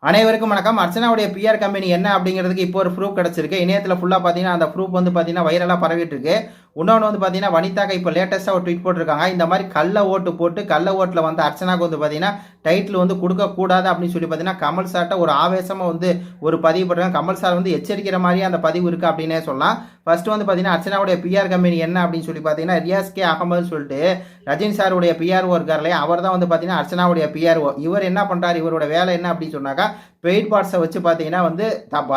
அனைவருக்கும் வணக்கம். அர்ச்சனாவுடைய PR company என்ன அப்படிங்கிறதுக்கு இப்போ ஒரு ப்ரூஃப் கிடச்சிருக்கு. இணையத்தில் ஃபுல்லாக பார்த்தீங்கன்னா அந்த ப்ரூஃப் வந்து பார்த்தீங்கன்னா வைரலாக பரவிட்டு இருக்கு. இன்னொன்று வந்து பார்த்தீங்கன்னா வனிதாக்கா இப்போ லேட்டஸ்ட்டாக ஒரு ட்வீட் போட்டிருக்காங்க. இந்த மாதிரி கள்ள ஓட்டு போட்டு கள்ள ஓட்டில் வந்து அர்ச்சனாவுக்கு வந்து பார்த்தீங்கன்னா டைட்டில் வந்து கொடுக்கக்கூடாது அப்படின்னு சொல்லி பார்த்தீங்கன்னா கமல் சார்ட்ட ஒரு ஆவேசமாக வந்து ஒரு பதிவு போட்டிருக்காங்க. கமல் சார் வந்து எச்சரிக்கிற மாதிரியே அந்த பதிவு இருக்குது அப்படின்னே சொல்லலாம். ஃபர்ஸ்ட் வந்து பார்த்தீங்கன்னா அர்ச்சனாவுடைய பிஆர் கம்பெனி என்ன அப்படின்னு சொல்லி பார்த்தீங்கன்னா ரியாஸ் கே அகமது சொல்லிட்டு ரஜினி சாருடைய பிஆர்ஓ இருக்கார்லையே அவர் தான் வந்து பார்த்தீங்கன்னா அர்ச்சனாவுடைய பிஆர்ஓ. இவர் என்ன பண்ணுறாரு, இவரோட வேலை என்ன அப்படின்னு சொன்னாக்கா பெய்ட் பார்ட்ஸை வச்சு பார்த்தீங்கன்னா வந்து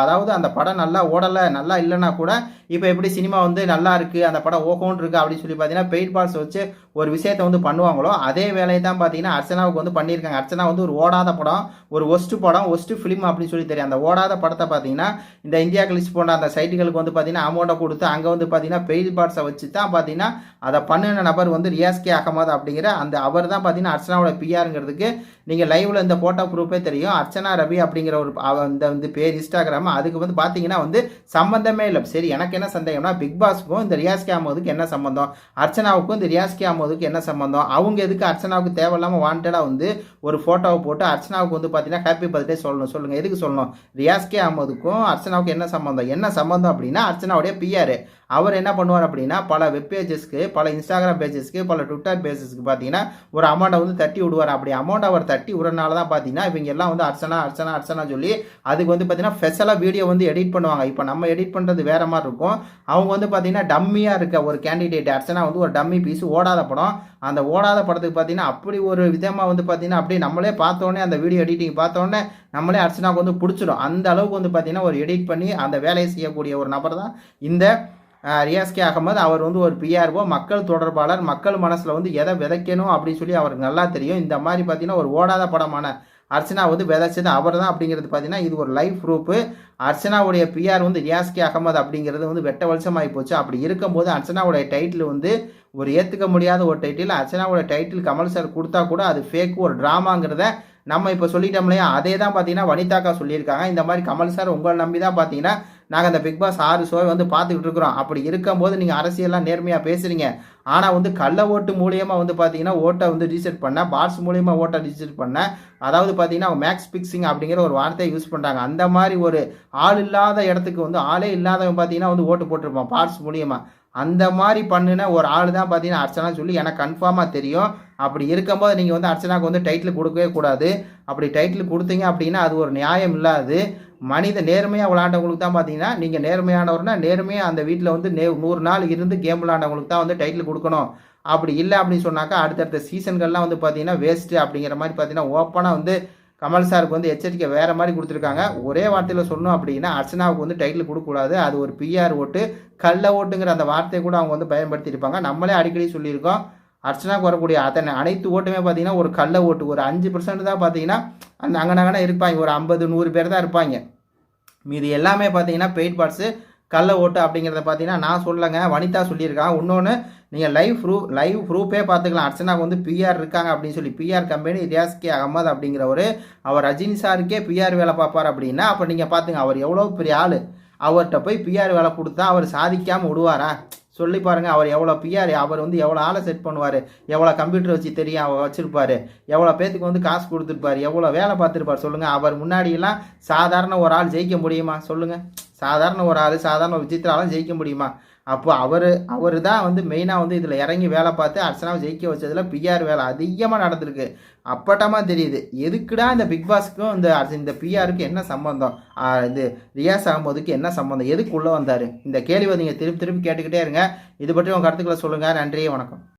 அதாவது அந்த படம் நல்லா ஓடலை நல்லா இல்லைன்னா கூட இப்போ எப்படி சினிமா வந்து நல்லா இருக்குது அந்த படம் ஓகோன்னு இருக்குது அப்படின்னு சொல்லி பார்த்தீங்கன்னா பெய்ட் பார்ட்ஸை வச்சு ஒரு விஷயத்தை வந்து பண்ணுவாங்களோ அதே வேலையை தான் பார்த்தீங்கன்னா அர்ச்சனாவுக்கு வந்து பண்ணியிருக்காங்க. அர்ச்சனா வந்து ஒரு ஓடாத படம், ஒரு ஒஸ்ட் படம், ஒஸ்ட் ஃபிலிம் அப்படின்னு சொல்லி தெரியும். அந்த ஓடாத படத்தை பார்த்தீங்கன்னா இந்த இந்தியா கிளிஸ் போன்ற அந்த சைட்டுகளுக்கு வந்து பார்த்தீங்கன்னா அமௌண்ட்டை கொடுத்து அங்கே வந்து பார்த்தீங்கன்னா பெய்ட் பார்ட்ஸை வச்சு தான் பார்த்தீங்கன்னா அதை பண்ணின நபர் வந்து ரியாஸ் கே அகமது அப்படிங்கிற அந்த அவர் தான் பார்த்தீங்கன்னா அர்ச்சனாவோட பிஆருங்கிறதுக்கு நீங்கள் லைவ்ல இந்த போட்டோ ப்ரூஃபே தெரியும். அர்ச்சனா ரவி அப்படிங்கிற ஒரு இந்த வந்து பேர் இன்ஸ்டாகிராம் அதுக்கு வந்து பார்த்தீங்கன்னா வந்து சம்பந்தமே இல்லை. சரி, எனக்கு என்ன சந்தேகம்னா பிக் பாஸ்க்கும் இந்த ரியாஸ் கே அகமதுக்கு என்ன சம்பந்தம், அர்ச்சனாவுக்கும் இந்த ரியாஸ் கே அகமதுக்கு என்ன சம்பந்தம், அவங்க எதுக்கு அர்ச்சனாவுக்கு தேவையில்லாமல் வாண்டடாக வந்து ஒரு ஃபோட்டோவை போட்டு அர்ச்சனாவுக்கு வந்து பார்த்தீங்கன்னா ஹாப்பி பர்த்டே சொல்லணும். சொல்லுங்கள், எதுக்கு சொல்லணும்? ரியாஸ் கே அகமதுக்கும் அர்ச்சனாவுக்கு என்ன சம்பந்தம்? என்ன சம்பந்தம் அப்படின்னா அர்ச்சனாவுடைய பிஆர். அவர் என்ன பண்ணுவார் அப்படின்னா பல வெப் பேஜஸ்க்கு, பல இன்ஸ்டாகிராம் பேஜஸ்க்கு, பல ட்விட்டர் பேஜஸ்க்கு பார்த்தீங்கன்னா ஒரு அமௌண்ட்டை வந்து தட்டி விடுவார். அப்படி அமௌண்ட் அவர் தட்டி விடுறதுனால தான் பார்த்தீங்கன்னா இவங்க எல்லாம் வந்து அர்ச்சனா அர்ச்சனா அர்ச்சனா சொல்லி அதுக்கு வந்து பார்த்தீங்கன்னா ஸ்பெஷலாக வீடியோ வந்து எடிட் பண்ணுவாங்க. இப்போ நம்ம எடிட் பண்ணுறது வேற மாதிரி இருக்கும். அவங்க வந்து பார்த்தீங்கன்னா டம்மியாக இருக்க ஒரு கேண்டிடேட் அர்ச்சனா வந்து ஒரு டம்மி பீஸ் ஓடாத படம். அந்த ஓடாத படத்துக்கு பார்த்தீங்கன்னா அப்படி ஒரு விதமாக வந்து பார்த்தீங்கன்னா அப்படியே நம்மளே பார்த்தோன்னே அந்த வீடியோ எடிட்டிங் பார்த்தோன்னே நம்மளே அர்ச்சனாவுக்கு வந்து பிடிச்சிடும். அந்த அளவுக்கு வந்து பார்த்தீங்கன்னா ஒரு எடிட் பண்ணி அந்த வேலையை செய்யக்கூடிய ஒரு நபர் தான் இந்த ரியாஸ் கே அகமது. அவர் வந்து ஒரு பிஆர்ஓ, மக்கள் தொடர்பாளர். மக்கள் மனசில் வந்து எதை விதைக்கணும் அப்படின்னு சொல்லி அவருக்கு நல்லா தெரியும். இந்த மாதிரி பார்த்தீங்கன்னா ஒரு ஓடாத படமான அர்ச்சனா வந்து விதைச்சது அவர் தான் அப்படிங்கிறது பார்த்தீங்கன்னா இது ஒரு லைவ் ப்ரூஃப். அர்ச்சனாவுடைய பிஆர் வந்து ரியாஸ் கே அகமது அப்படிங்கிறது வந்து வெட்ட வெளிச்சமாகி போச்சு. அப்படி இருக்கும்போது அர்ச்சனாவுடைய டைட்டில் வந்து ஒரு ஏற்றுக்க முடியாத ஒரு டைட்டில். அர்ச்சனாவுடைய டைட்டில் கமல் சார் கொடுத்தா கூட அது ஃபேக், ஒரு ட்ராமாங்கிறத நம்ம இப்போ சொல்லிட்டோம் இல்லையா? அதே தான் பார்த்தீங்கன்னா வனிதாக்கா சொல்லியிருக்காங்க. இந்த மாதிரி கமல் சார் உங்களை நம்பி தான் பார்த்தீங்கன்னா நாங்கள் அந்த பிக் பாஸ் 6 ஷோவை வந்து பார்த்துக்கிட்டு இருக்கிறோம். அப்படி இருக்கும்போது நீங்கள் அரசியல்லாம் நேர்மையாக பேசுகிறீங்க. ஆனால் வந்து கள்ள ஓட்டு மூலியமாக வந்து பார்த்தீங்கன்னா ஓட்டை வந்து ரீசெட் பண்ண, பார்ட்ஸ் மூலியமாக ஓட்டை ரீசெட் பண்ண, அதாவது பார்த்தீங்கன்னா மேக்ஸ் பிக்சிங் அப்படிங்கிற ஒரு வார்த்தையை யூஸ் பண்ணுறாங்க. அந்த மாதிரி ஒரு ஆள் இல்லாத இடத்துக்கு வந்து ஆளே இல்லாதவங்க பார்த்தீங்கன்னா வந்து ஓட்டு போட்டிருப்பான் பார்ட்ஸ் மூலியமாக. அந்த மாதிரி பண்ணின ஒரு ஆள் தான் பார்த்தீங்கன்னா அர்ச்சனா சொல்லி எனக்கு கன்ஃபார்மாக தெரியும். அப்படி இருக்கும்போது நீங்கள் வந்து அர்ச்சனாவுக்கு வந்து டைட்டில் கொடுக்கவே கூடாது. அப்படி டைட்டில் கொடுத்தீங்க அப்படின்னா அது ஒரு நியாயம் இல்லாது. மனித நேர்மையாக விளையாண்டவங்களுக்கு தான் பார்த்தீங்கன்னா நீங்கள் நேர்மையானவர்னா நேர்மையாக அந்த வீட்டில் வந்து 100 நாள் இருந்து கேம் விளையாண்டவங்களுக்கு தான் வந்து டைட்டில் கொடுக்கணும். அப்படி இல்லை அப்படின்னு சொன்னாக்கா அடுத்தடுத்த சீசன்கள்லாம் வந்து பார்த்தீங்கன்னா வேஸ்ட்டு அப்படிங்கிற மாதிரி பார்த்தீங்கன்னா ஓப்பனாக வந்து கமல் சாருக்கு வந்து எச்சரிக்கை வேறு மாதிரி கொடுத்துருக்காங்க. ஒரே வார்த்தையில் சொன்னோம் அப்படின்னா அர்ச்சனாவுக்கு வந்து டைட்டில் கொடுக்கக்கூடாது. அது ஒரு பிஆர் ஓட்டு, கள்ள ஓட்டுங்கிற அந்த வார்த்தையை கூட அவங்க வந்து பயன்படுத்தியிருப்பாங்க. நம்மளே அடிக்கடி சொல்லியிருக்கோம் அர்ச்சனாவுக்கு வரக்கூடிய அனைத்து ஓட்டுமே பார்த்தீங்கன்னா ஒரு கள்ள ஓட்டு. ஒரு 5% தான் பார்த்தீங்கன்னா அந்த அங்கனங்கன இருப்பாங்க. ஒரு 50-100 பேர் தான் இருப்பாங்க. மீது எல்லாமே பார்த்தீங்கன்னா பெய்ட் பார்ட்ஸு, கள்ள ஓட்டு அப்படிங்கிறத பார்த்தீங்கன்னா நான் சொல்லலைங்க, வனிதா சொல்லியிருக்காங்க. இன்னொன்று நீங்கள் லைவ் ப்ரூஃபே பார்த்துக்கலாம். அர்ச்சனாவுக்கு வந்து பிஆர் இருக்காங்க அப்படின்னு சொல்லி. PR company Riyaz K Ahmed அப்படிங்கிறவர் அவர் ரஜினி சாருக்கே பிஆர் வேலை பார்ப்பார் அப்படின்னா அப்போ நீங்கள் பார்த்துங்க அவர் எவ்வளோ பெரிய ஆள். அவர்கிட்ட போய் பிஆர் வேலை கொடுத்தா அவர் சாதிக்காமல் விடுவாரா? சொல்லி பாருங்கள். அவர் எவ்வளோ பிஆர், அவர் வந்து எவ்வளோ ஆளை செட் பண்ணுவார், எவ்வளோ கம்ப்யூட்டர் வச்சு தெரியும் அவர் வச்சுருப்பார், எவ்வளோ பேத்துக்கு வந்து காசு கொடுத்துருப்பார், எவ்வளோ வேலை பார்த்துருப்பார் சொல்லுங்கள். அவர் முன்னாடியெல்லாம் சாதாரண ஒரு ஆள் ஜெயிக்க முடியுமா சொல்லுங்கள்? சாதாரண ஒரு ஆள், சாதாரண விசித்திராலும் ஜெயிக்க முடியுமா? அப்போ அவர் தான் வந்து மெயினாக வந்து இதில் இறங்கி வேலை பார்த்து அர்ச்சனாவை ஜெயிக்க வச்சதில் பிஆர் வேலை அதிகமாக நடந்திருக்கு. அப்பட்டமாக தெரியுது. எதுக்குடா இந்த பிக் பாஸ்க்கும் இந்த பிஆருக்கு என்ன சம்பந்தம், இது ரியாஸ் அகமதுக்கு என்ன சம்பந்தம், எதுக்கு உள்ளே வந்தார்? இந்த கேள்வி நீங்கள் திருப்பி கேட்டுக்கிட்டே இருங்க. இது பற்றி உங்கள் கருத்துக்களை சொல்லுங்கள். நன்றி, வணக்கம்.